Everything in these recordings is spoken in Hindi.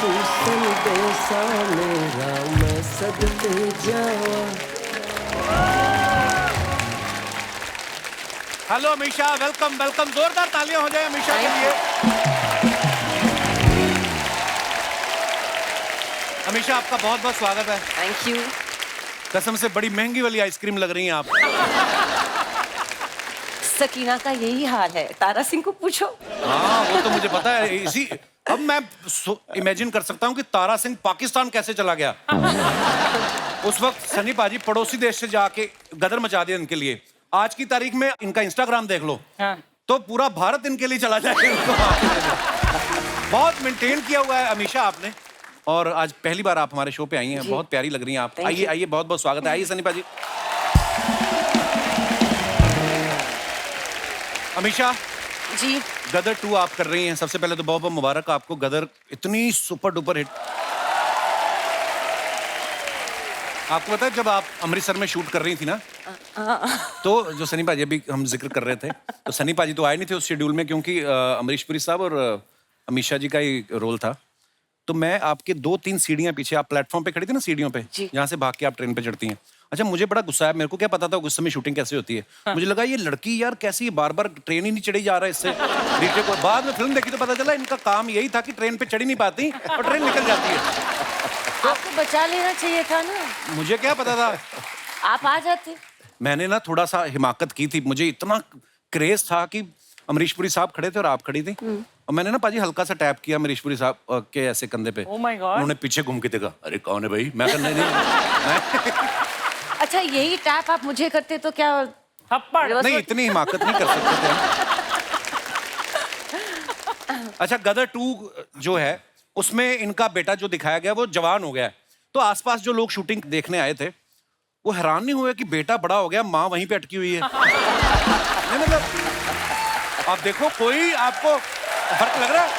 तू संदेशा मेरा मैं सदके जावा। हेलो अमीषा, वेलकम वेलकम, जोरदार तालियां हो जाए अमीषा के लिए। अमीषा आपका बहुत बहुत स्वागत है। Thank you. कसम से बड़ी महंगी वाली आइसक्रीम लग रही हैं आप। सकीना का यही हाल है, तारा सिंह को पूछो। हाँ वो तो मुझे पता है। इसी अब मैं इमेजिन कर सकता हूँ कि तारा सिंह पाकिस्तान कैसे चला गया। उस वक्त सनी पाजी पड़ोसी देश से जाके गदर मचा दिया इनके लिए। आज की तारीख में इनका इंस्टाग्राम देख लो। हाँ। तो पूरा भारत इनके लिए चला जाएगा। बहुत मेंटेन किया हुआ है अमीषा आपने, और आज पहली बार आप हमारे शो पे आई हैं। बहुत प्यारी लग रही हैं आप। आइए आइए, बहुत बहुत स्वागत है। आइए सनी पाजी। अमीषा जी, गदर 2 आप कर रही हैं। सबसे पहले तो बहुत बहुत मुबारक आपको। गदर इतनी सुपर डुपर हिट। आपको पता है जब आप अमृतसर में शूट कर रही थी ना, तो जो सनी पाजी अभी हम जिक्र कर रहे थे, तो सनी पाजी तो आए नहीं थे उस शेड्यूल में क्योंकि अमरीश पुरी साहब और अमीषा जी का ही रोल था। तो मैं आपके 2-3 सीढ़ियां पीछे, आप प्लेटफॉर्म पे खड़ी थी ना सीढ़ियों पे, जहाँ से भाग के आप ट्रेन पे चढ़ती हैं। अच्छा, मुझे बड़ा गुस्सा है। मेरे को क्या पता था गुस्से में शूटिंग कैसे होती है। मुझे लगा ये लड़की यार कैसी बार बार ट्रेन ही नहीं चढ़ी जा रहा है इससे। रीटे को बाद में फिल्म देखी तो पता चला इनका काम यही था कि ट्रेन पे चढ़ी नहीं पाती और ट्रेन निकल जाती है। आपको बचा लेना चाहिए था ना। मुझे क्या पता था। आप आ जाते। मैंने ना थोड़ा सा हिमाकत की थी। मुझे इतना क्रेज था कि अमरीश पुरी साहब खड़े थे और आप खड़ी थी, और मैंने ना पाजी हल्का सा टैप किया अमरीश पुरी साहब के ऐसे कंधे पे। Oh my God। उन्होंने पीछे घूम के देखा, अरे कौन है भाई? मैं कहने नहीं। अच्छा, यही टैप आप मुझे करते तो क्या थप्पड़? नहीं, इतनी हिमाकत नहीं कर सकते थे। अच्छा, गदर 2 जो है उसमें इनका बेटा जो दिखाया गया वो जवान हो गया है। तो आसपास जो लोग शूटिंग देखने आए थे वो हैरान नहीं हुए कि बेटा बड़ा हो गया, माँ वहीं पे अटकी हुई है। नहीं मतलब आप देखो, कोई आपको फर्क लग रहा है?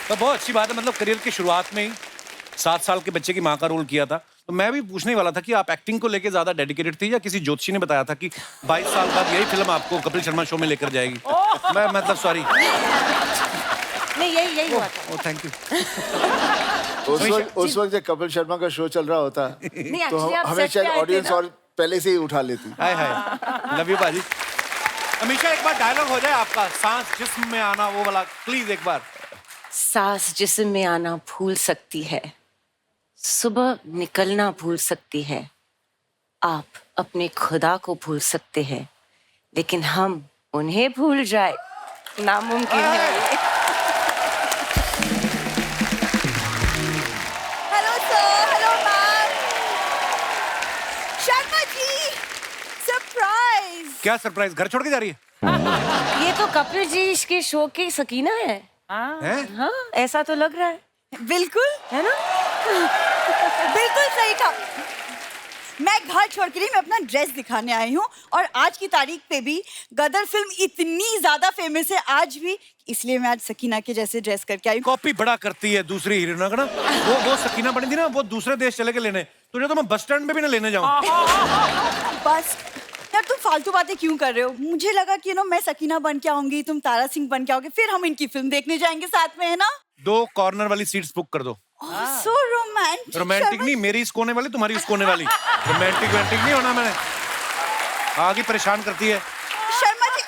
तो बहुत अच्छी बात है। मतलब करियर की शुरुआत में ही 7 साल के बच्चे की माँ का रोल किया था। तो मैं भी पूछने ही वाला था कि आप एक्टिंग को लेके ज्यादा डेडिकेटेड थी या किसी ज्योतिषी ने बताया था कि 22 साल बाद यही फिल्म आपको कपिल शर्मा शो में लेकर जाएगी? मैं मतलब सॉरी। नहीं, यही हुआ था। Thank you. उस वक्त जब कपिल शर्मा का शो चल रहा होता तो आप हमेशा set पे आए थे ऑडियंस ना? और पहले से ही उठा लेती। हाय हाय, लव यू बाजी। अमीषा एक बार डायलॉग हो जाए आपका, सांस जिस्म में आना, वो वाला प्लीज एक बार। सांस जिस्म में आना भूल सकती है, सुबह निकलना भूल सकती है, आप अपने खुदा को भूल सकते हैं, लेकिन हम उन्हें भूल जाए नामुमकिन है। Hello sir, hello ma'am. Sharma ji, surprise. क्या सरप्राइज? घर छोड़ के जा रही है? ये तो कपिल जी के शो की सकीना है। हैं? हाँ, ऐसा तो लग रहा है। बिल्कुल है ना? बिल्कुल सही कहा। मैं घर छोड़ के नहीं, मैं अपना ड्रेस दिखाने आई हूँ, और आज की तारीख पे भी गदर फिल्म इतनी ज्यादा फेमस है आज भी, इसलिए मैं आज सकीना के जैसे ड्रेस करके आई हूँ। कॉपी बड़ा करती है दूसरी हीरोइनों का ना। वो सकीना बनी थी ना, वो दूसरे देश चले के लेने, तुझे तो मैं बस स्टैंड में भी ना लेने जाऊँ। बस यार, तुम फालतू बातें क्यों कर रहे हो? मुझे लगा कि मैं सकीना बन के आऊंगी, तुम तारा सिंह बन के आओगे, फिर हम इनकी फिल्म देखने जाएंगे साथ में, है ना? 2 कॉर्नर वाली सीट्स बुक कर दो। So romantic. रोमांटिक नहीं, मेरी इस कोने वाली, तुम्हारी उस कोने वाली। रोमांटिक नहीं होना मैंने। आगे परेशान करती है। शर्मा जी,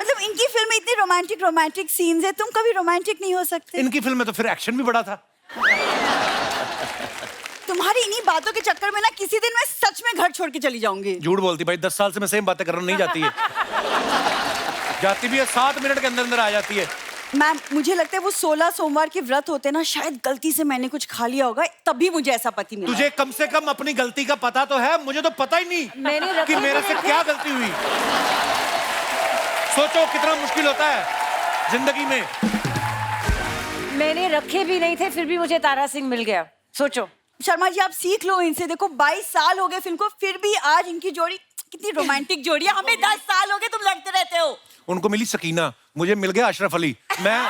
मतलब इनकी फिल्म में इतनी रोमांटिक सीन्स है, तुम कभी रोमांटिक नहीं हो सकते? इनकी फिल्म में तो फिर एक्शन भी बड़ा था। तुम्हारी इन्हीं बातों के चक्कर में ना किसी दिन मैं सच में घर छोड़ के चली जाऊंगी। झूठ बोलती भाई, 10 साल से मैं सेम बातें कर रहा हूं, नहीं जाती है। जाती भी है, 7 मिनट के अंदर अंदर आ जाती है। मैम, मुझे लगता है वो 16 सोमवार के व्रत होते ना, शायद गलती से मैंने कुछ खा लिया होगा, तभी मुझे ऐसा पति मिला। तुझे कम से कम अपनी गलती का पता तो है, मुझे तो पता ही नहीं कि मेरे से क्या गलती हुई। सोचो कितना मुश्किल होता है जिंदगी में। मैंने रखे भी नहीं थे, फिर भी मुझे तारा सिंह मिल गया। सोचो। शर्मा जी, आप सीख लो इनसे। देखो 22 साल हो गए फिल्म को, फिर भी आज इनकी जोड़ी कितनी रोमांटिक जोड़ी है। हमें 10 साल हो गए तुम लड़ते रहते हो। उनको मिली सकीना, मुझे मिल गया अशरफ अली। मैं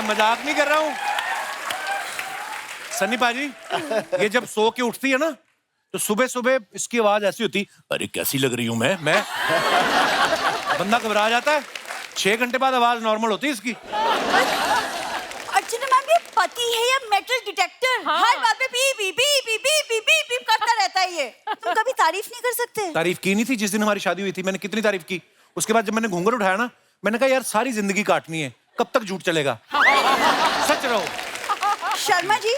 मजाक नहीं कर रहा हूँ। सन्नी पाजी, ये जब सो के उठती है ना, तो सुबह सुबह इसकी आवाज ऐसी होती, अरे कैसी लग रही हूं मैं बंदा घबरा जाता है। 6 घंटे बाद आवाज नॉर्मल होती है इसकी। अर्चना मैम, ये पति है या मेटल डिटेक्टर? हर बात पे P P P P P P P P करता रहता है ये। तुम कभी तारीफ नहीं कर सकते? तारीफ की नहीं थी जिस दिन हमारी शादी हुई थी, मैंने कितनी तारीफ की। उसके बाद जब मैंने घूंघट उठाया ना, मैंने कहा यार सारी जिंदगी काटनी है, कब तक झूठ चलेगा। सच रहो। शर्मा जी,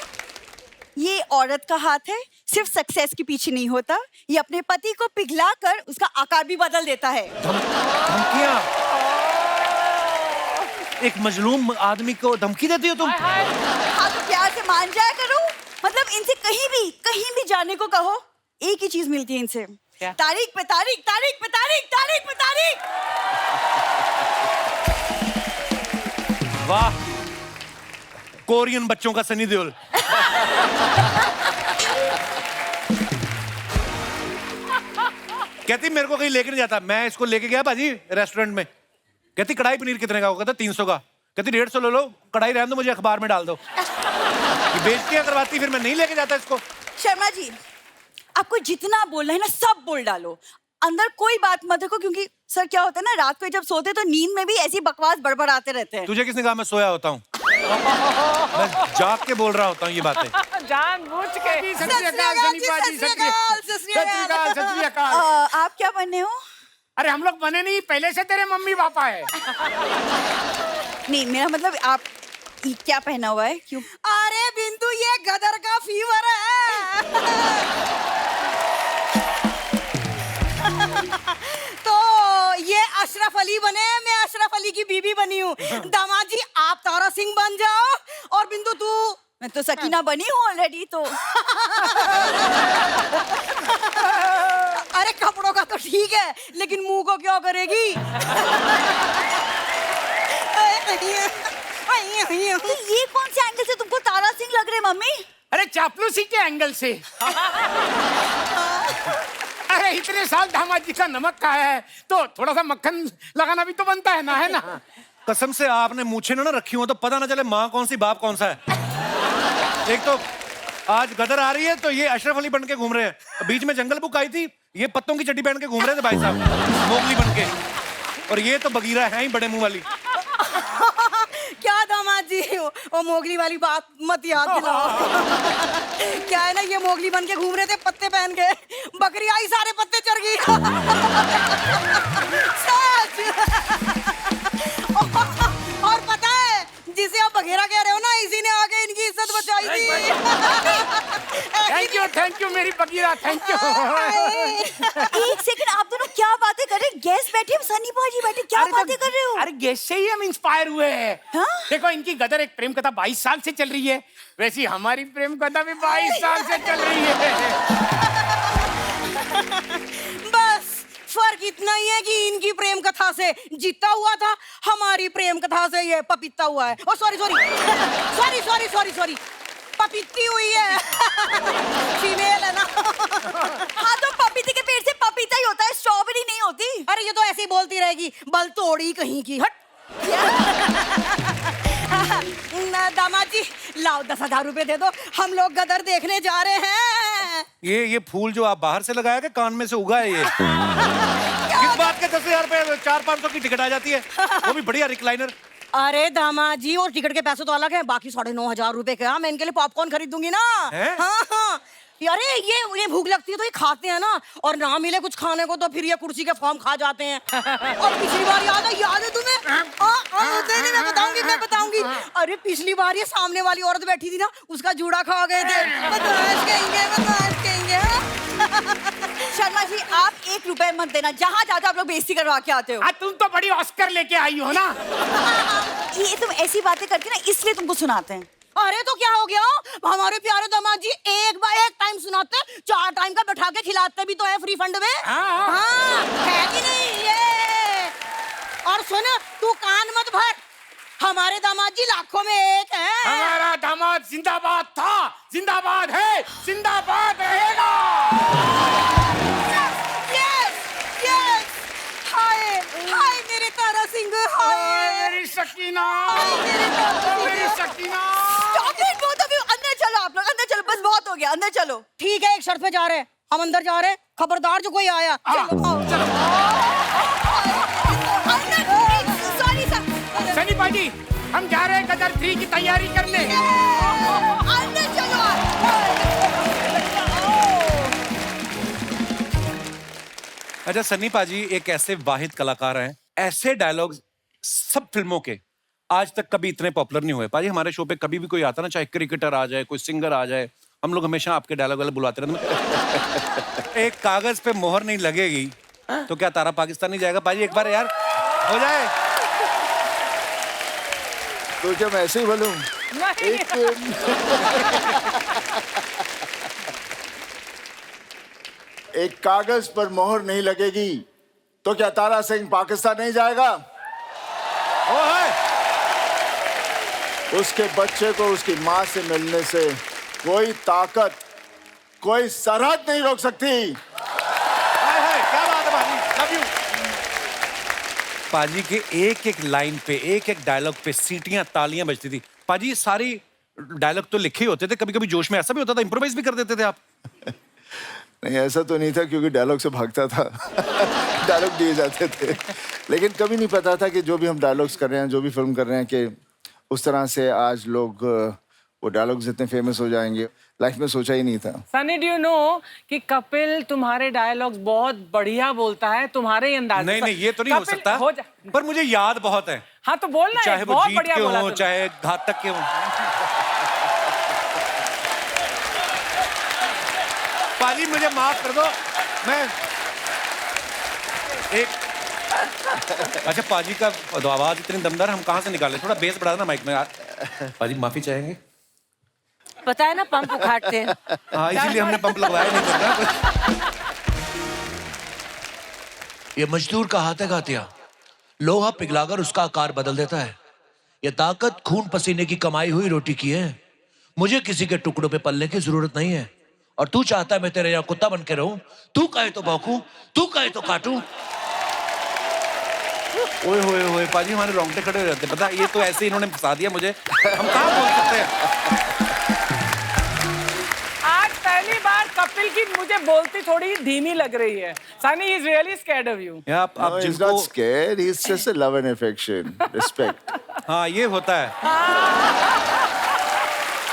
ये औरत का हाथ है, सिर्फ सक्सेस के पीछे नहीं होता, ये अपने पति को पिघलाकर उसका आकार भी बदल देता है। धमकियां? एक मजलूम आदमी को धमकी देती हो तुम? हाँ तो प्यार से मान जाया करो। मतलब इनसे कहीं भी जाने को कहो, एक ही चीज मिलती है इनसे, तारीख पे तारीख, तारीख पे तारीख, तारीख पे तारीख। वाह, कोरियन बच्चों का सनी देओल। कहती मेरे को कहीं लेके नहीं जाता। मैं इसको लेके गया भाजी रेस्टोरेंट में, कहती कढ़ाई पनीर कितने का? कहता 300 का। कहती 150 ले लो, कढ़ाई रहने दो, मुझे अखबार में डाल दो। बेइज्जती करवाती, फिर मैं नहीं लेके जाता इसको। शर्मा जी, आपको जितना बोलना है ना सब बोल डालो, अंदर कोई बात मत रखो, क्योंकि सर क्या होता है ना, रात को जब सोते तो नींद में भी ऐसी बकवास बड़बड़ाते रहते हैं। तुझे किसने कहा मैं सोया होता हूँ? मैं जाग के बोल रहा होता हूँ ये बातें। जानबूझ के। आप क्या बने हो? अरे हम लोग बने नहीं, पहले से तेरे मम्मी पापा है। नहीं, मेरा मतलब आप क्या पहना हुआ है? क्यों? अरे बिंदु, ये गदर का फीवर है। तो ये अशरफ अली बने, मैं अशरफ अली की बीबी बनी हूँ। दामाद जी आप तारा सिंह बन जाओ, और बिंदु तू। मैं तो सकीना बनी हूँ ऑलरेडी तो। अरे कपड़ों का तो ठीक है, लेकिन मुंह को क्या करेगी? तो ये कौन से एंगल से तुमको तारा सिंह लग रहे मम्मी? अरे चापलूसी के एंगल से। अरे इतने साल दामाद जी का नमक खाया है, तो थोड़ा सा मक्खन लगाना भी तो बनता है ना, है ना? कसम से आपने मूछें ना रखी हो तो पता ना चले माँ कौन सी बाप कौन सा है। एक तो आज गदर आ रही है तो ये अशरफ अली बन के घूम रहे हैं, बीच में जंगल बुक आई थी, ये पत्तों की चड्डी पहन के घूम रहे थे भाई साहब, मोगली बन के। और ये तो बगीरा है ही बड़े मुंह वाली। क्या दामाद जी, वो मोगली वाली बात मत याद दिलाओ। क्या है ना, ये मोगली बन के घूम रहे थे पत्ते पहन के, बकरी आई सारे पत्ते चढ़ गई। सच। और पता है, जिसे आप बघेरा कह रहे हो ना, इसी ने आके इनकी इज्जत बचाई थी। थैंक यू मेरी बगीरा, थैंक यू। एक सेकंड, आप दोनों क्या बातें कर रहे हैं? गेस्ट बैठे, सनी भाजी बैठे, क्या बातें कर रहे हो? अरे गेस्ट से ही हम इंस्पायर हुए हैं। हाँ? देखो इनकी गदर एक प्रेम कथा 22 साल से चल रही है, वैसी हमारी प्रेम कथा भी 22 साल से चल रही है। बस फर्क इतना ही है कि इनकी प्रेम कथा से जीता हुआ था, हमारी प्रेम कथा से ये पपीता हुआ है। ओ सॉरी पपीती हुई है। फीमेल है ना। हाँ तो पपीते के पेड़ से पपीता ही होता है, स्ट्रॉबेरी नहीं होती। अरे ये तो ऐसे ही बोलती रहेगी, बल तोड़ी कहीं की। हट। दामाद जी लाओ 10,000 रुपए दे दो, हम लोग गदर देखने जा रहे हैं। ये फूल जो आप बाहर से लगाया कि कान में से उगा है ये? किस बात के 10,000 रुपए? 400-500 की टिकट आ जाती है, वो भी बढ़िया रिक्लाइनर। अरे दामाद जी, और टिकट के पैसे तो अलग है, बाकी 9,500 रुपए का मैं इनके लिए पॉपकॉर्न खरीद दूंगी ना। हाँ। अरे ये उन्हें भूख लगती है तो ये खाते हैं ना, और ना मिले कुछ खाने को तो फिर ये कुर्सी के फॉर्म खा जाते हैं। और पिछली बार याद है तुम्हें? मैं बताऊंगी। अरे पिछली बार ये सामने वाली औरत बैठी थी ना, उसका जूड़ा खा गए थे। बदमाश कहेंगे। शर्मा जी, आप 1 रुपए मत देना, जहाँ जाते आप लोग बेइज्जती करवा के आते हो। तुम तो बड़ी ऑस्कर लेके आई हो ना। ये तुम ऐसी बातें करके ना, इसलिए तुमको सुनाते हैं। अरे तो क्या हो गया, हमारे प्यारे दामाद जी एक बार एक टाइम सुनाते, 4 टाइम का बैठा के खिलाते भी तो है फ्री फंड में। हाँ, है कि नहीं ये? और सुन, तू कान मत भर, हमारे दामाद जी लाखों में एक है। हमारा दामाद जिंदाबाद था, जिंदाबाद है, जिंदाबाद रहेगा। हाय मेरे तारा सिंह, हाय मेरी सकीना, मेरी सकीना। चॉकलेट बहुत अभी, अंदर चलो आप लोग, अंदर चलो, बस बहुत हो गया, अंदर चलो। ठीक है, एक शर्त पे जा रहे हैं, हम अंदर जा रहे हैं, खबरदार जो कोई आया। चलो, आओ, चलो। अंदर गदर 3 की तैयारी करने। अंदर चलो। अच्छा सन्नी पाजी एक ऐसे वाहिद कलाकार हैं, ऐसे डायलॉग्स सब फिल्मों के आज तक कभी इतने पॉपुलर नहीं हुए। पाजी हमारे शो पे कभी भी कोई आता ना, चाहे क्रिकेटर आ जाए, कोई सिंगर आ जाए, हम लोग हमेशा आपके डायलॉग वाले बुलाते रहते। एक कागज पे मोहर नहीं लगेगी तो क्या तारा पाकिस्तान नहीं जाएगा? पाजी एक बार यार हो जाए। तो क्या मैं ऐसे ही बोलूं? एक कागज पर मोहर नहीं लगेगी तो क्या तारा सिंह पाकिस्तान नहीं जाएगा? ओ है। उसके बच्चे को उसकी माँ से मिलने से कोई ताकत, कोई सरहद नहीं रोक सकती। हाय हाय, क्या बात है पाजी, लव यू। पाजी के एक एक लाइन पे, एक एक डायलॉग पे सीटियां तालियां बजती थी। पाजी सारी डायलॉग तो लिखे ही होते थे, कभी कभी जोश में ऐसा भी होता था इम्प्रोवाइज भी कर देते थे आप? नहीं ऐसा तो नहीं था क्योंकि डायलॉग से भागता था। डायलॉग दिए जाते थे, लेकिन कभी नहीं पता था कि जो भी हम डायलॉग्स कर रहे हैं, जो भी फिल्म कर रहे हैं, कि उस तरह से आज लोग वो डायलॉग्स इतने फेमस हो जाएंगे, लाइफ में सोचा ही नहीं था। सनी डू यू नो कि कपिल तुम्हारे डायलॉग्स बहुत बढ़िया बोलता है, तुम्हारे ही अंदाज नहीं नहीं ये तो नहीं हो सकता, पर मुझे याद बहुत है। हाँ तो बोलना है, चाहे वो बहुत जीत बढ़िया के बोला हो, तुमने। चाहे घातक के हो। पाजी मुझे माफ कर दो, मैं एक अच्छा पाजी का आवाज इतनी दमदार हम कहाँ से निकाले? थोड़ा बेस बढ़ा ना माइक में यार। पाजी माफी चाहेंगे? पता है ना पंप उखाड़ते हैं। हाँ इसीलिए हमने पंप लगवाया नहीं करना। ये मजदूर का हाथ है गातिया, लोहा पिघलाकर उसका आकार बदल देता है। ये ताकत खून पसीने की कमाई हुई रोटी की है। मुझे किसी के टुकड़ों पे पलने की जरूरत नहीं है। और तू चाहता है मैं तेरे यहाँ कुत्ता बन के रहूं? तू कहे तो भौंकूं, तू कहे तो काटूं। ओए होए होए पाजी हमारे रोंगटे खड़े हो जाते। पता ये तो ऐसे इन्होंने फंसा दिया मुझे, हम कहाँ बोल सकते हैं। आज पहली बार कपिल की मुझे बोलती थोड़ी धीमी लग रही है। Sunny is really scared of you. आप No, he's not scared. He's just a love and affection, respect. हाँ ये होता है।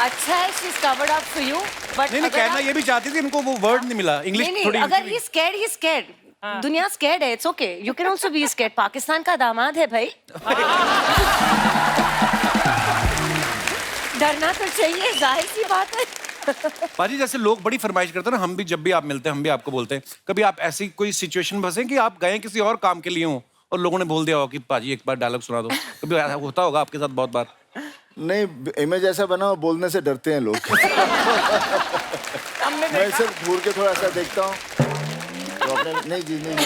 अच्छा है she's covered up for you, but नहीं नहीं कहना ये भी चाहती थी, इनको वो वर्ड नहीं मिला इंग्लिश नहीं थोड़ी। अगर he scared दुनिया scared है, it's okay, you can also be scared। Pakistan का दामाद है भाई। डरना तो चाहिए, जाहिर सी बात है। पाजी जैसे लोग बड़ी फरमाइश करते हैं ना, हम भी जब भी आप मिलते हैं हम भी आपको बोलते हैं, कभी आप ऐसी कोई सिचुएशन फंसे कि आप गए किसी और काम के लिए हो और लोगों ने बोल दिया हो कि पाजी एक बार डायलॉग सुना दो, कभी ऐसा होता होगा आपके साथ बहुत बार? नहीं, इमेज ऐसा बना, बोलने से डरते हैं लोग। मैं सिर्फ घूर के थोड़ा सा देखता हूँ तो अपने नहीं जी नहीं,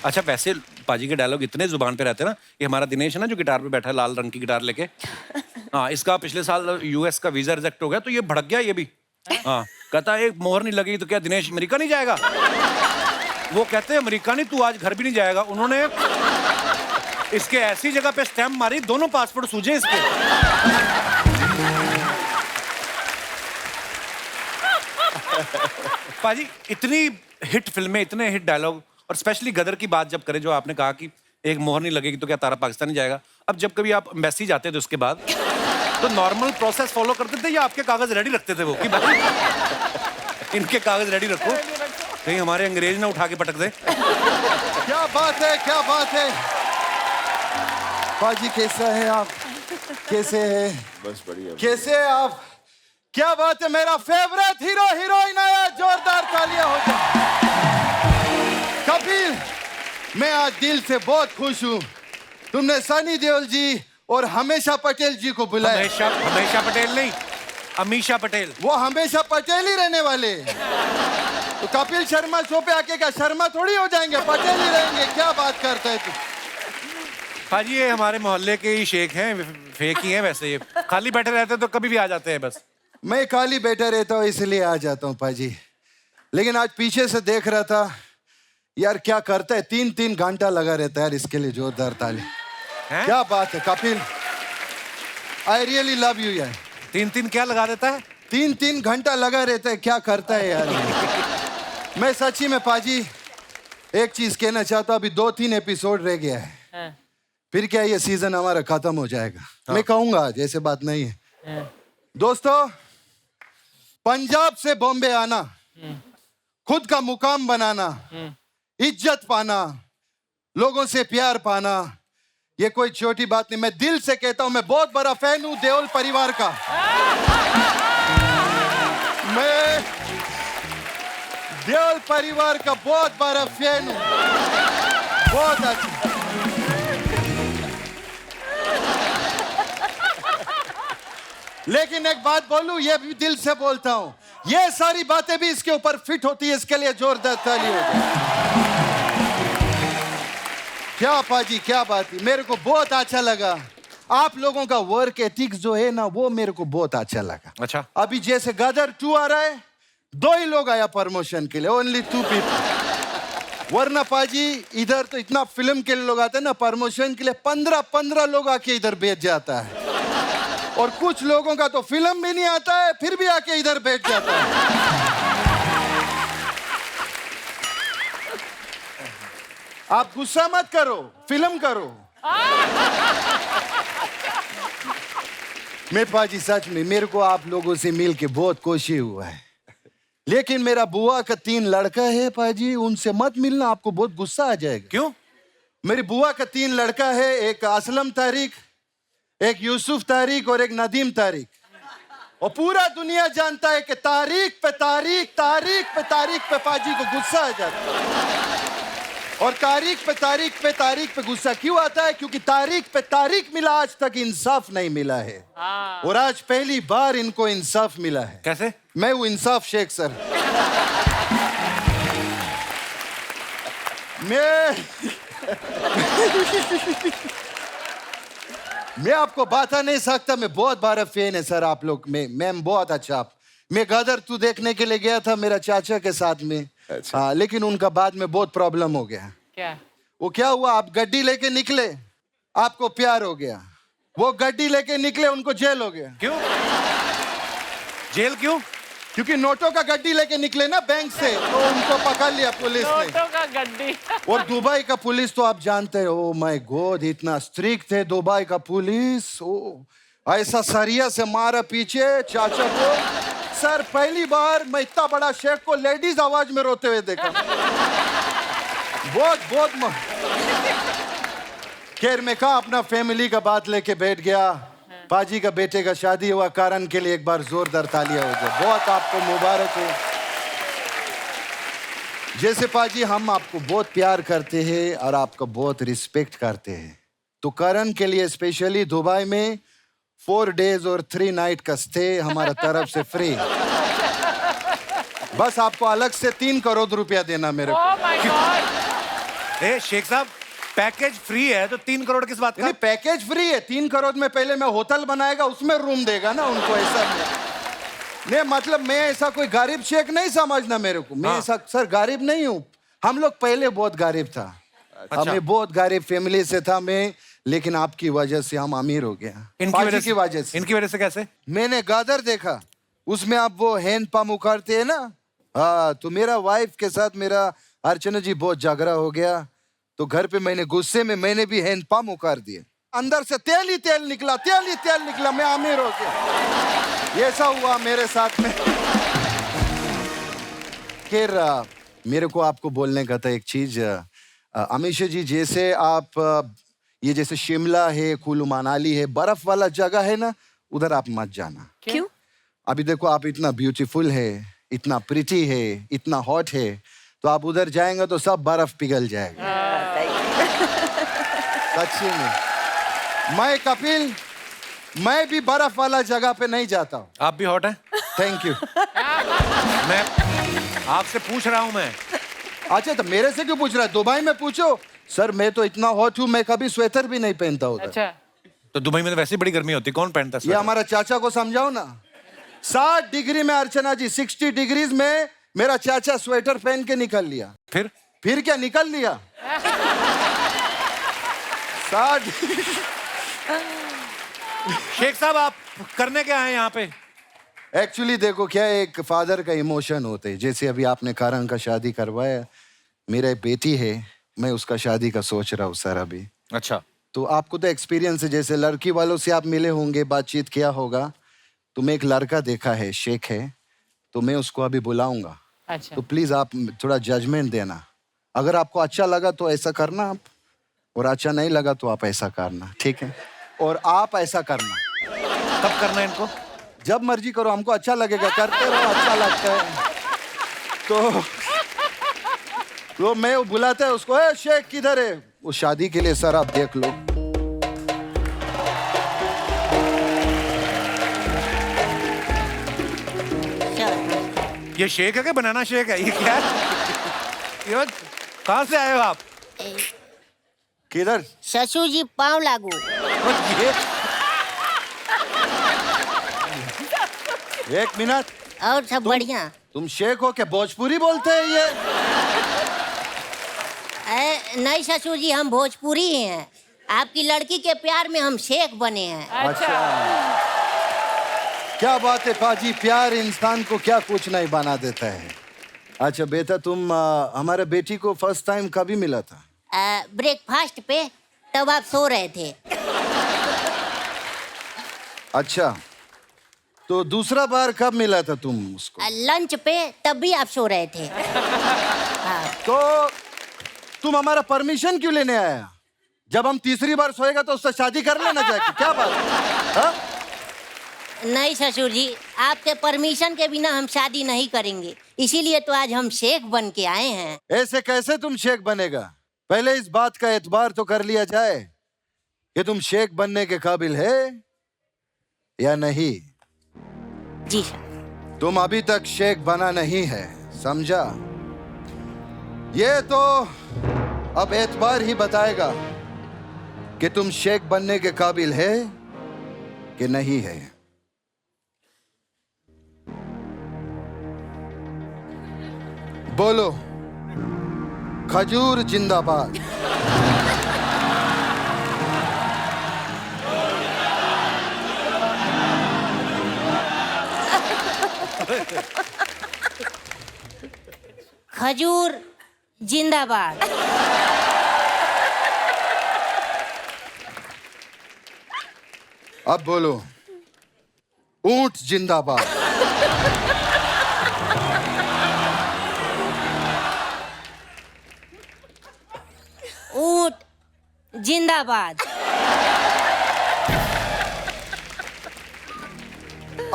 अच्छा वैसे पाजी के डायलॉग इतने जुबान पे रहते हैं ना। ये हमारा दिनेश है ना जो गिटार पे बैठा है, लाल रंग की गिटार लेके। हाँ इसका पिछले साल यूएस का वीजा रिजेक्ट हो गया तो ये भड़क गया ये भी। हाँ कहता है एक मोहर नहीं लगी तो क्या दिनेश अमेरिका नहीं जाएगा? वो कहते हैं अमेरिका नहीं, तू आज घर भी नहीं जाएगा। उन्होंने इसके ऐसी जगह पे स्टैम्प मारी, दोनों पासपोर्ट सूझे इसके। पाजी इतनी हिट फिल्में, इतने हिट डायलॉग, और स्पेशली गदर की बात जब करें, जो आपने कहा कि एक मोहर नहीं लगेगी तो क्या तारा पाकिस्तान नहीं जाएगा। अब जब कभी आप एम्बेसी जाते थे उसके बाद तो नॉर्मल प्रोसेस फॉलो करते थे या आपके कागज रेडी रखते थे वो कि भाई इनके कागज रेडी रखो कहीं हमारे अंग्रेज ना उठा के पटक दे? क्या बात है, क्या बात है। पाजी कैसा है आप? कैसे है? बस बढ़िया। कैसे है आप? क्या बात है, मेरा फेवरेट हीरो हीरोइन आया, जोरदार तालियां हो जाए। कपिल, मैं आज दिल से बहुत खुश हूँ, तुमने सनी देओल जी और हमेशा पटेल जी को बुलाया। हमेशा पटेल नहीं, अमीषा पटेल। वो हमेशा पटेल ही रहने वाले। तो कपिल शर्मा शो पे आके क्या शर्मा थोड़ी हो जाएंगे, पटेल ही रहेंगे। क्या बात करते है तू? हाजी ये हमारे मोहल्ले के ही शेख हैं, फेक ही हैं वैसे। ये खाली बैठे रहते तो कभी भी आ जाते हैं बस। मैं खाली बैठा रहता हूँ इसलिए आ जाता हूँ पाजी। लेकिन आज पीछे से देख रहा था यार, क्या करता है, 3-3 घंटा लगा रहता है यार इसके लिए। जोरदार ताली। क्या बात है Kapil, I really love you यार। 3-3 क्या लगा देता है? 3-3 घंटा लगा रहता है, क्या करता है यार। मैं सच्ची में पाजी एक चीज कहना चाहता हूँ, अभी 2-3 एपिसोड रह गया है। फिर क्या ये सीजन हमारा खत्म हो जाएगा। मैं कहूंगा आज, ऐसे बात नहीं है। दोस्तों, पंजाब से बॉम्बे आना, खुद का मुकाम बनाना, इज्जत पाना, लोगों से प्यार पाना, ये कोई छोटी बात नहीं। मैं दिल से कहता हूं, मैं बहुत बड़ा फैन हूं देओल परिवार का। मैं देओल परिवार का बहुत बड़ा फैन हूं। बहुत अच्छा। लेकिन एक बात बोलूं, ये भी दिल से बोलता हूं, ये सारी बातें भी इसके ऊपर फिट होती है। इसके लिए जोरदार ताली हो जाए। क्या पाजी, क्या बात है। मेरे को बहुत अच्छा लगा। आप लोगों का वर्क एथिक्स जो है ना, वो मेरे को बहुत अच्छा लगा। अच्छा, अभी जैसे गदर 2 आ रहा है, 2 ही लोग आया प्रमोशन के लिए, ओनली 2 पीपल। वरना पाजी इधर तो इतना फिल्म के लिए लोग आते हैं ना, प्रमोशन के लिए 15 लोग आके इधर बैठ जाता है। और कुछ लोगों का तो फिल्म भी नहीं आता है, फिर भी आके इधर बैठ जाता है। आप गुस्सा मत करो, फिल्म करो। मैं पाजी सच में, मेरे को आप लोगों से मिल के बहुत खुशी हुआ है। लेकिन मेरा बुआ का 3 लड़का है पाजी, उनसे मत मिलना, आपको बहुत गुस्सा आ जाएगा। क्यों? मेरी बुआ का 3 लड़का है, एक असलम तारिक, एक यूसुफ तारिक और एक नदीम तारिक। और पूरा दुनिया जानता है कि तारिक पे तारिक, तारिक पे तारिक पे पाजी को गुस्सा आ जाता है। और तारिक पे तारिक पे तारिक पे गुस्सा क्यों आता है? क्योंकि तारिक पे तारिक मिला, आज तक इंसाफ नहीं मिला है। और आज पहली बार इनको इंसाफ मिला है। कैसे? मैं हूं इंसाफ शेख सर। मैं आपको बता नहीं सकता, मैं बहुत बड़ा फैन है सर आप लोग। मैं बहुत अच्छा। मैं गदर 2 देखने के लिए गया था मेरा चाचा के साथ में। अच्छा। हाँ, लेकिन उनका बाद में बहुत प्रॉब्लम हो गया। क्या? वो क्या हुआ, आप गड्डी लेके निकले, आपको प्यार हो गया। वो गड्डी लेके निकले, उनको जेल हो गया। क्यों? जेल क्यों? क्योंकि नोटों का गड्डी लेके निकले ना बैंक से, तो उनको पकड़ लिया पुलिस ने। नोटों का गड्डी। और दुबई का पुलिस तो आप जानते हो, माय गॉड, इतना स्ट्रिक्ट थे दुबई का पुलिस। ओ, ऐसा सरिया से मारा पीछे चाचा को। सर, पहली बार मैं इतना बड़ा शेख को लेडीज आवाज में रोते हुए देखा। बहुत खैर, मैं कहा अपना फैमिली का बात लेके बैठ गया। पाजी का बेटे का शादी हुआ, कारण के लिए एक बार जोरदार तालियां हो जाए। बहुत आपको मुबारक हो। जैसे पाजी हम आपको बहुत प्यार करते हैं और आपको बहुत रिस्पेक्ट करते हैं, तो करण के लिए स्पेशली दुबई में 4 डेज और 3 नाइट का स्टे हमारा तरफ से फ्री। बस आपको अलग से 3 करोड़ रुपया देना मेरे को। Oh my God! ए शेख साहब, पैकेज फ्री है तो 3 करोड़ किस बात का? नहीं, पैकेज फ्री है। 3 करोड़ में पहले मैं होटल बनाएगा, उसमें रूम देगा ना उनको। ऐसा नहीं, मतलब मैं ऐसा कोई गरीब शेख नहीं समझना मेरे को। मैं ऐसा सर गरीब नहीं हूँ। हम लोग पहले बहुत गरीब था। अच्छा। मैं बहुत गरीब फैमिली से था मैं, लेकिन आपकी वजह से हम अमीर हो गया। इनकी वजह की वजह से। इनकी वजह से कैसे? मैंने गादर देखा, उसमें आप वो हैंड पंप उखाड़ते हैं ना। हाँ, तो मेरा वाइफ के साथ मेरा अर्चना जी बहुत झगड़ा हो गया, तो घर पे मैंने गुस्से में मैंने भी हैंड पंप उखाड़ दिए। अंदर से तेल ही तेल निकला, तेल ही तेल निकला। मैं अमीर हो गया। ऐसा हुआ मेरे साथ में। खैर, मेरे को आपको बोलने का था एक चीज। अमीशा जी, जैसे आप ये जैसे शिमला है, कुल्लू मनाली है, बर्फ वाला जगह है ना, उधर आप मत जाना। क्यों? अभी देखो, आप इतना ब्यूटीफुल है, इतना प्रिटी है, इतना हॉट है, तो आप उधर जाएंगे तो सब बर्फ पिघल जाएगा। सच्ची में। मैं कपिल, मैं भी बर्फ वाला जगह पे नहीं जाता हूँ। आप भी हॉट हैं? Thank you. मैं आपसे पूछ रहा हूं मैं। अच्छा, तो मेरे से क्यों पूछ रहा है? दुबई में पूछो। सर, मैं तो इतना हॉट हूँ, मैं कभी स्वेटर भी नहीं पहनता उधर। अच्छा। तो दुबई में तो वैसे ही बड़ी गर्मी होती, कौन पहनता है ये स्वेटर? हमारा चाचा को समझाओ ना। 60 डिग्री में अर्चना जी, 60 डिग्रीज में मेरा चाचा स्वेटर पहन के निकल लिया। फिर क्या निकल लिया? 60। शेख साहब, आप करने क्या आए यहाँ पे? एक्चुअली देखो क्या, एक फादर का इमोशन होते हैं। जैसे अभी आपने करण का शादी करवाया, मेरा एक बेटी है, मैं उसका शादी का सोच रहा हूँ सर अभी। अच्छा। तो आपको तो एक्सपीरियंस है, जैसे लड़की वालों से आप मिले होंगे, बातचीत किया होगा। तो मैं एक लड़का देखा है, शेख है, तो मैं उसको अभी बुलाऊंगा। अच्छा। तो प्लीज आप थोड़ा जजमेंट देना। अगर आपको अच्छा लगा तो ऐसा करना आप, और अच्छा नहीं लगा तो आप ऐसा करना, ठीक है? और आप ऐसा करना। कब करना है इनको? जब मर्जी करो, हमको अच्छा लगेगा, करते रहो, अच्छा लगता है। तो मैं वो बुलाता है उसको, ए शेख किधर है? वो शादी के लिए सर आप देख लो। ये शेक है क्या? बनाना शेक है ये? क्या ये कहाँ से आए हो आप? किधर? ससुर जी पाँव लागू। ये एक मिनट। और सब बढ़िया? तुम शेख हो क्या? भोजपुरी बोलते हैं ये? नहीं ससुर जी, हम भोजपुरी ही हैं। आपकी लड़की के प्यार में हम शेख बने हैं। अच्छा, क्या बात है पाजी, प्यार इंसान को क्या कुछ नहीं बना देता है। अच्छा बेटा, तुम हमारे बेटी को फर्स्ट टाइम कभी मिला था? ब्रेकफास्ट पे, तब आप सो रहे थे। अच्छा, तो दूसरा बार कब मिला था तुम उसको? लंच पे, तब भी आप सो रहे थे। तो तुम हमारा परमिशन क्यों लेने आया? जब हम तीसरी बार सोएगा तो उससे शादी कर लेना जाके, क्या बात है? नहीं ससुर जी, आपके परमिशन के बिना हम शादी नहीं करेंगे, इसीलिए तो आज हम शेख बन के आए हैं। ऐसे कैसे तुम शेख बनेगा? पहले इस बात का एतबार तो कर लिया जाए कि तुम शेख बनने के काबिल है या नहीं। जी सर। तुम अभी तक शेख बना नहीं है, समझा? ये तो अब एतबार ही बताएगा कि तुम शेख बनने के काबिल है कि नहीं है। बोलो, खजूर जिंदाबाद। खजूर जिंदाबाद। अब बोलो, ऊंट जिंदाबाद। ऊंट जिंदाबाद।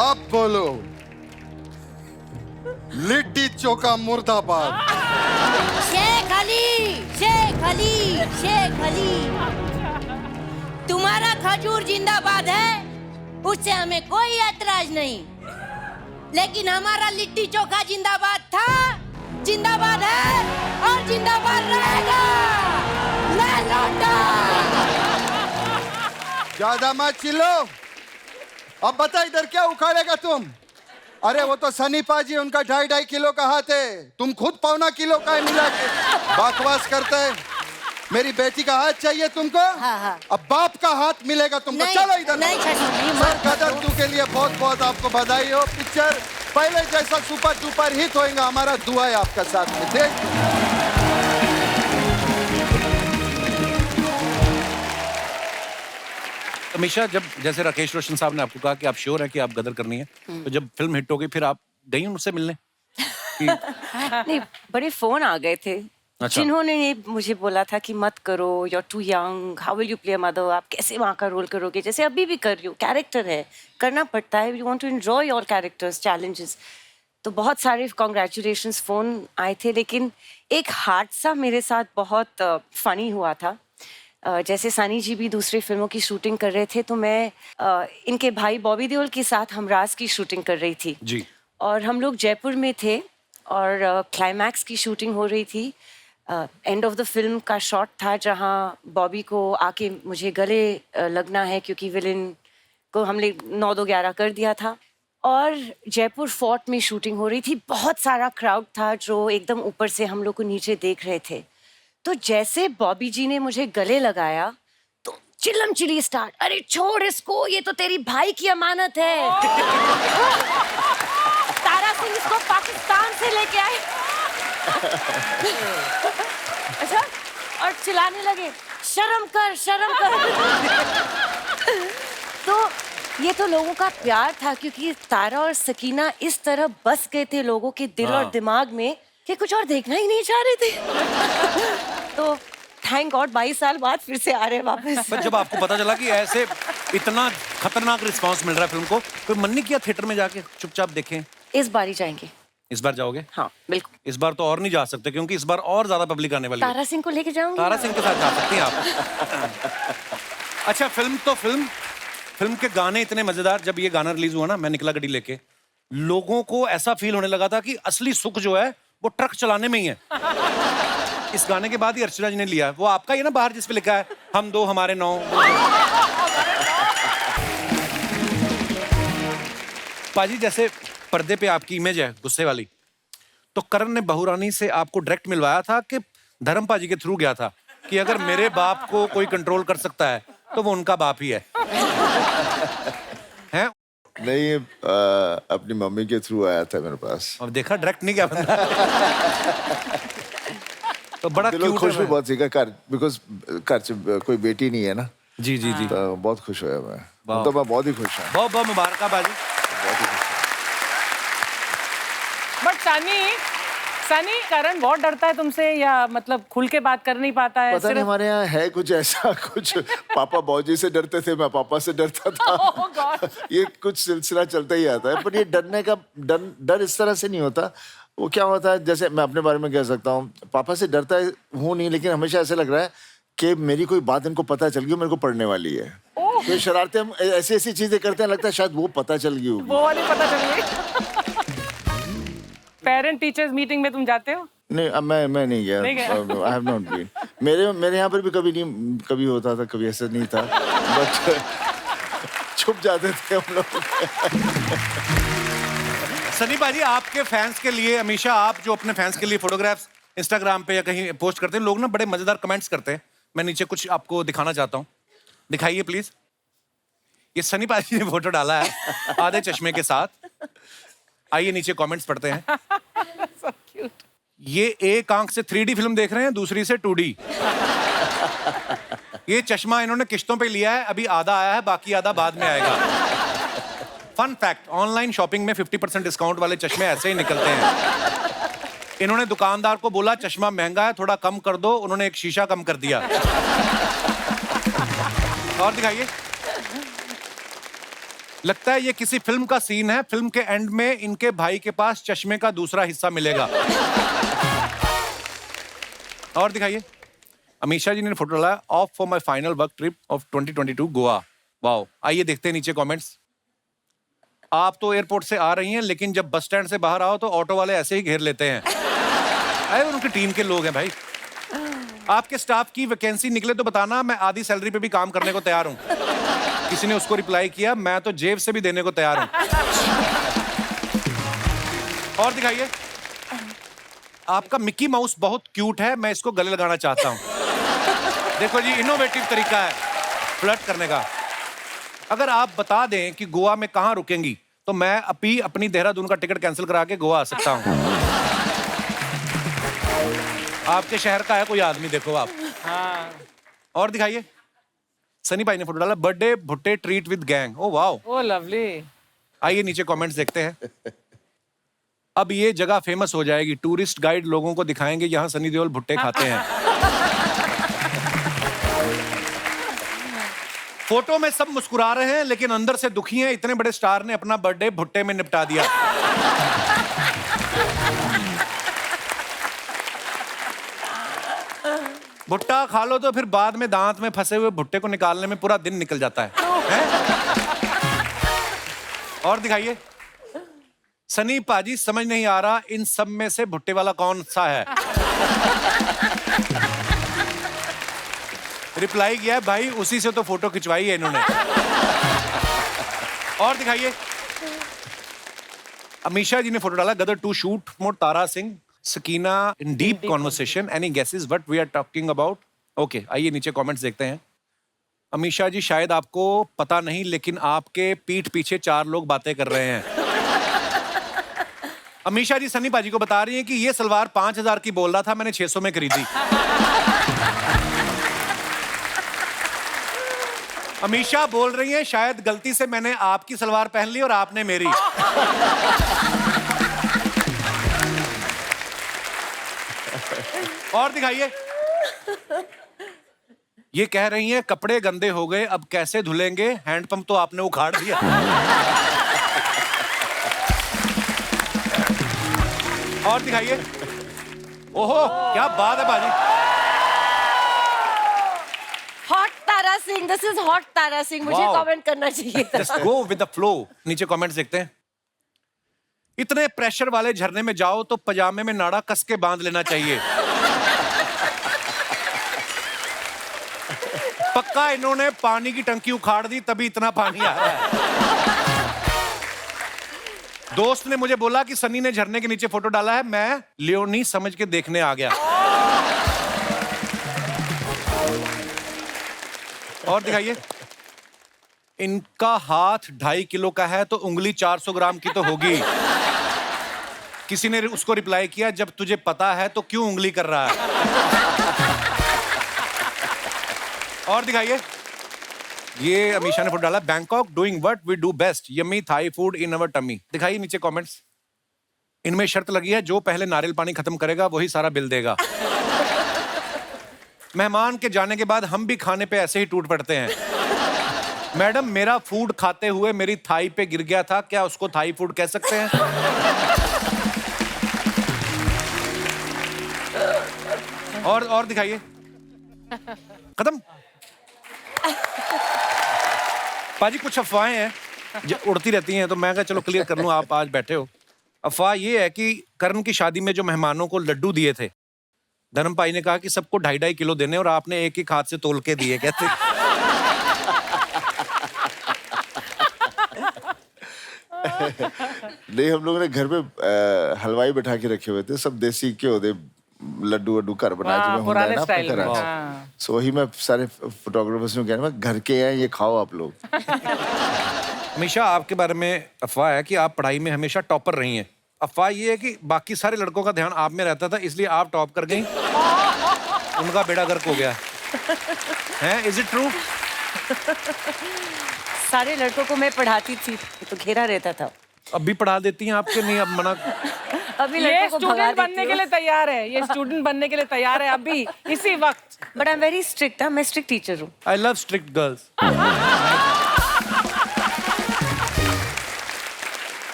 अब बोलो, लिट्टी चोखा मुर्दाबाद। शेख अली, शेख अली, शेख अली। तुम्हारा खजूर जिंदाबाद है, उससे हमें कोई ऐतराज नहीं, लेकिन हमारा लिट्टी चोखा जिंदाबाद था, जिंदाबाद है और जिंदाबाद रहेगा। ले लौटा। ज्यादा मत चिल्लो। अब बता, इधर क्या उखाड़ेगा तुम? अरे वो तो सनी पाजी, उनका 2.5 किलो का हाथ है, तुम खुद 1.25 किलो का मिला के बकवास करते हैं। मेरी बेटी का हाथ चाहिए तुमको? हाँ। अब बाप का हाथ मिलेगा तुमको। चलो इधर। नहीं सर गदर 2 के लिए बहुत बहुत आपको बधाई हो। पिक्चर पहले जैसा सुपर डुपर हिट होएगा, हमारा दुआ है आपका साथ में। देख अमीशा, जब जैसे राकेश रोशन साहब ने आपको कहा कि आप श्योर हैं कि आप गदर करनी है, तो जब फिल्म हिट हो गई फिर आप गई उनसे मिलने? नहीं, बड़े फोन आ गए थे। अच्छा। जिन्होंने ये मुझे बोला था कि मत करो, you are too young, how will you play mother, आप कैसे वहाँ का रोल करोगे, जैसे अभी भी कर रही हो, कैरेक्टर है, करना पड़ता है, you want to enjoy your characters, challenges. तो बहुत सारे कॉन्ग्रेचुलेशंस फ़ोन आए थे, लेकिन एक हादसा मेरे साथ बहुत फनी हुआ था। जैसे सनी जी भी दूसरी फिल्मों की शूटिंग कर रहे थे, तो मैं इनके भाई बॉबी देओल के साथ हमराज की शूटिंग कर रही थी जी। और हम लोग जयपुर में थे और क्लाइमैक्स की शूटिंग हो रही थी। एंड ऑफ द फिल्म का शॉट था जहां बॉबी को आके मुझे गले लगना है, क्योंकि विलेन को हमने 9-2-11 कर दिया था। और जयपुर फोर्ट में शूटिंग हो रही थी, बहुत सारा क्राउड था जो एकदम ऊपर से हम लोग को नीचे देख रहे थे। तो जैसे बॉबी जी ने मुझे गले लगाया तो चिल्लम चिल्ली स्टार्ट, अरे छोड़ इसको, ये तो तेरी भाई की अमानत है। तारा सिंह इसको पाकिस्तान से लेके आए। अच्छा, और चिल्लाने लगे, शर्म कर, शर्म कर। तो ये तो लोगों का प्यार था, क्योंकि तारा और सकीना इस तरह बस गए थे लोगों के दिल और दिमाग में कि कुछ और देखना ही नहीं चाह रहे थे। तो थैंक गॉड 22 साल बाद फिर से आ रहे हैं वापस। पर जब आपको पता चला कि ऐसे इतना खतरनाक रिस्पांस मिल रहा है फिल्म को, तो मन नहीं किया थिएटर में जाके चुपचाप देखें? इस बार ही जाएंगे। इस बार जाओगे? हाँ बिल्कुल। इस बार तो और नहीं जा सकते, क्योंकि इस बार और ज्यादा पब्लिक आने वाली है। तारा सिंह को लेके जाऊंगी। तारा सिंह के साथ जा सकती हैं आप। अच्छा, फिल्म के गाने इतने मजेदार। जब ये गाना रिलीज हुआ ना, मैं निकला गड्डी लेके, लोगों को ऐसा फील होने लगा था कि असली सुख जो है वो ट्रक चलाने में ही है। इस गाने के बाद ही अर्चना जी ने लिया। वो आपका ही है ना बाहर, जिस पे लिखा है हम दो हमारे नौ। पाजी, जैसे पर्दे पे आपकी इमेज है गुस्से वाली, तो करण ने बहुरानी से आपको डायरेक्ट मिलवाया था कि धर्म पाजी के थ्रू गया था कि अगर मेरे बाप को कोई कंट्रोल कर सकता है तो वो उनका बाप ही है? हैं? नहीं, अपनी मम्मी के थ्रू आया था मेरे पास। अब देखा, डायरेक्ट नहीं गया बंदा। तो बड़ा क्यूट खुश भी है। बहुत सीखा कर, बिकॉज घर से कोई बेटी नहीं है ना। जी जी जी। तो बहुत खुश हुआ मैं, तो मैं बहुत ही खुश हूँ। बहुत बहुत मुबारक बाजी। बहुत ही खुश हूँ। बट सनी, करण बहुत डरता है तुमसे, या मतलब खुल के बात कर नहीं पाता है? पता नहीं, हमारे यहाँ है कुछ ऐसा, कुछ पापा बौजी से डरते थे, मैं पापा से डरता था। Oh God. ये कुछ सिलसिला चलता ही आता है। पर ये डरने का डर इस तरह से नहीं होता। वो क्या होता है, जैसे मैं अपने बारे में कह सकता हूँ, पापा से डरता हूँ नहीं, लेकिन हमेशा ऐसे लग रहा है कि मेरी कोई बात इनको पता चल गई, मेरे को पढ़ने वाली है। तो शरारतें हम ऐसी ऐसी चीजें करते हैं, लगता है शायद वो पता चल गई होगी। वो वाली पता चल गई। पेरेंट टीचर्स मीटिंग में तुम जाते हो? नहीं, अब मैं नहीं गया। I have not been. मेरे यहाँ पर भी कभी होता था, कभी ऐसा नहीं था, बट छुप जाते थे हम लोग। सनी पाजी, आपके फैंस के लिए, हमेशा आप जो अपने फैंस के लिए फोटोग्राफ्स इंस्टाग्राम पे या कहीं पोस्ट करते हैं, लोग ना बड़े मजेदार कमेंट्स करते हैं। मैं नीचे कुछ आपको दिखाना चाहता हूँ, दिखाइए प्लीज। ये सनी पाजी ने फोटो डाला है आधे चश्मे के साथ। आइए नीचे कमेंट्स पढ़ते हैं। So cute. ये एक आंख से 3D फिल्म देख रहे हैं, दूसरी से 2D। ये चश्मा इन्होंने किश्तों पे लिया है, अभी आधा आया है, बाकी आधा बाद में आएगा। फन फैक्ट, ऑनलाइन शॉपिंग में 50% डिस्काउंट वाले चश्मे ऐसे ही निकलते हैं। इन्होंने दुकानदार को बोला चश्मा महंगा है, थोड़ा कम कर दो, उन्होंने एक शीशा कम कर दिया। और दिखाइए। लगता है ये किसी फिल्म का सीन है। फिल्म के एंड में इनके भाई के पास चश्मे का दूसरा हिस्सा मिलेगा। और दिखाइए। अमीशा जी ने फोटो डाला, of for my final work trip of 2022 Goa. Wow. आइए देखते हैं नीचे कमेंट्स। आप तो एयरपोर्ट से आ रही हैं, लेकिन जब बस स्टैंड से बाहर आओ तो ऑटो वाले ऐसे ही घेर लेते हैं। अरे उनकी टीम के लोग हैं भाई। आपके स्टाफ की वैकेंसी निकले तो बताना, मैं आधी सैलरी पे भी काम करने को तैयार हूं। किसी ने उसको रिप्लाई किया, मैं तो जेब से भी देने को तैयार हूं। और दिखाइए। आपका मिक्की माउस बहुत क्यूट है, मैं इसको गले लगाना चाहता हूं। देखो जी, इनोवेटिव तरीका है फ्लर्ट करने का। अगर आप बता दें कि गोवा में कहां रुकेंगी, तो मैं अभी अपनी देहरादून का टिकट कैंसिल करा के गोवा आ सकता हूं। आपके शहर का है कोई आदमी, देखो आप। हाँ। और दिखाइए। सनी भाई ने फोटो डाला, बर्थडे भुट्टे treat with gang. Oh wow. Oh lovely. आइए नीचे कमेंट्स देखते हैं। अब ये जगह फेमस हो जाएगी, टूरिस्ट गाइड लोगों को दिखाएंगे यहाँ सनी देओल भुट्टे खाते हैं। फोटो में सब मुस्कुरा रहे हैं, लेकिन अंदर से दुखी हैं। इतने बड़े स्टार ने अपना बर्थडे भुट्टे में निपटा दिया। भुट्टा खा लो तो फिर बाद में दांत में फंसे हुए भुट्टे को निकालने में पूरा दिन निकल जाता है? और दिखाइए। सनी पाजी, समझ नहीं आ रहा इन सब में से भुट्टे वाला कौन सा है। रिप्लाई किया है, भाई उसी से तो फोटो खिंचवाई है इन्होंने। और दिखाइए। अमीशा जी ने फोटो डाला, Gadar two shoot more Tara Singh Sakina in deep conversation. Any guesses what we are talking about? Okay, आइए नीचे कमेंट्स देखते हैं। अमीशा जी, शायद आपको पता नहीं, लेकिन आपके पीठ पीछे 4 लोग बातें कर रहे हैं। अमीशा जी सनी पाजी को बता रही हैं कि ये सलवार 5000 की बोल रहा था, मैंने 600 में खरीदी। अमीशा बोल रही है शायद गलती से मैंने आपकी सलवार पहन ली और आपने मेरी। और दिखाइए। ये कह रही हैं कपड़े गंदे हो गए, अब कैसे धुलेंगे, हैंडपंप तो आपने उखाड़ दिया। और दिखाइए। ओहो क्या बात है बाजी। Hot Tara Singh, this is hot Tara Singh, मुझे Wow. कमेंट करना चाहिए था। Just go with the flow. नीचे कमेंट्स देखते हैं। इतने प्रेशर वाले झरने में जाओ तो पजामे में नाड़ा कस के बांध लेना चाहिए। पक्का इन्होंने पानी की टंकी उखाड़ दी तभी इतना पानी आ रहा है। दोस्त ने मुझे बोला कि सनी ने झरने के नीचे फोटो डाला है, मैं लियोनी समझ के देखने आ गया। और दिखाइए। इनका हाथ 2.5 किलो का है तो उंगली 400 ग्राम की तो होगी। किसी ने उसको रिप्लाई किया, जब तुझे पता है तो क्यों उंगली कर रहा है। और दिखाइए। ये अमीशा ने फोटो डाला, Bangkok doing what we do best, yummy Thai food in our tummy. दिखाइए नीचे कमेंट्स। इनमें शर्त लगी है जो पहले नारियल पानी खत्म करेगा वही सारा बिल देगा। मेहमान के जाने के बाद हम भी खाने पे ऐसे ही टूट पड़ते हैं। मैडम मेरा फूड खाते हुए मेरी थाई पे गिर गया था, क्या उसको थाई फूड कह सकते हैं? और दिखाइए। खत्म। पाजी कुछ अफवाहें हैं जो उड़ती रहती हैं तो मैं कहा चलो क्लियर कर लूं, आप आज बैठे हो। अफवाह ये है कि करण की शादी में जो मेहमानों को लड्डू दिए थे, धर्म भाई ने कहा कि सबको 2.5 किलो देने और आपने एक ही हाथ से तोल के दिए। कहते नहीं, हम लोगों ने घर में हलवाई बैठा के रखे हुए थे, सब देसी घ्यो दे लड्डू वड्डू घर बनाए जो मैं पुराने ना स्टाइल में। सो वही मैं सारे फोटोग्राफर्स ने कहना घर के हैं, ये खाओ आप लोग। अमीशा आपके बारे में अफवाह है कि आप पढ़ाई में हमेशा टॉपर रही हैं। अफवाह ये है कि बाकी सारे लड़कों का ध्यान आप में रहता था इसलिए आप टॉप कर गई, उनका बेड़ा गर्क हो गया है। Is it true? सारे लड़कों को मैं पढ़ाती थी तो घेरा रहता था। अब भी पढ़ा देती हैं आपके? नहीं अब मना। अभी ये लड़कों को भगा स्टूडेंट देती बनने के हूँ। लिए तैयार है, ये स्टूडेंट बनने के लिए तैयार है अभी इसी वक्त। But I am very strict, मैं स्ट्रिक्ट टीचर हूँ। I love strict girls.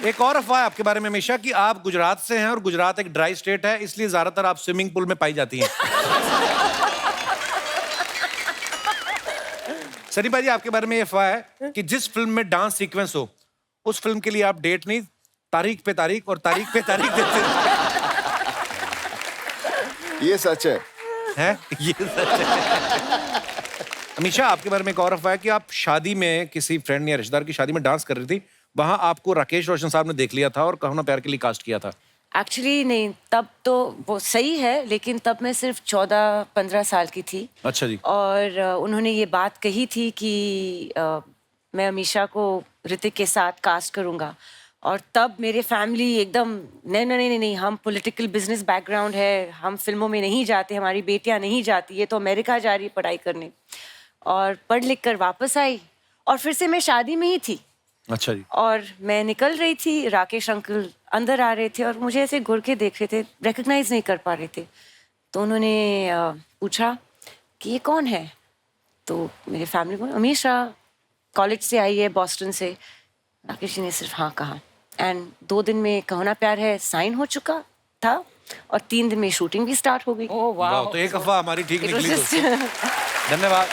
एक और अफवाह है आपके बारे में हमेशा कि आप गुजरात से हैं और गुजरात एक ड्राई स्टेट है इसलिए ज्यादातर आप स्विमिंग पूल में पाई जाती हैं। सनी भाई आपके बारे में ये अफवाह है कि जिस फिल्म में डांस सीक्वेंस हो उस फिल्म के लिए आप डेट नहीं तारीख पे तारीख और तारीख पे तारीख देते ये सच है। हैं? ये सच है। अमीशा आपके बारे में एक और अफवाह है कि आप शादी में किसी फ्रेंड या रिश्तेदार की शादी में डांस कर रही थी, वहां आपको राकेश रोशन साहब ने देख लिया था और कहो ना प्यार के लिए कास्ट किया था। एक्चुअली नहीं, तब तो वो सही है लेकिन तब मैं सिर्फ 14-15 साल की थी। अच्छा जी। और उन्होंने ये बात कही थी कि मैं अमीशा को ऋतिक के साथ कास्ट करूँगा और तब मेरे फैमिली एकदम नहीं, हम पॉलिटिकल बिजनेस बैकग्राउंड है, हम फिल्मों में नहीं जाते, हमारी बेटियां नहीं जाती, ये तो अमेरिका जा रही है पढ़ाई करने। और पढ़ लिख कर वापस आई और फिर से मैं शादी में ही थी। अच्छा जी। और मैं निकल रही थी, राकेश अंकल अंदर आ रहे थे और मुझे ऐसे घुर के देख रहे थे, रिकग्नाइज नहीं कर पा रहे थे। तो उन्होंने पूछा कि ये कौन है? तो मेरे फैमिली को अमीशा कॉलेज से आई है, बॉस्टन से। राकेश जी ने सिर्फ हाँ कहा एंड 2 दिन में कहो ना प्यार है साइन हो चुका था और 3 दिन में शूटिंग भी स्टार्ट हो गई। ओह वाह। तो एक अफवाह हमारी ठीक निकली। धन्यवाद।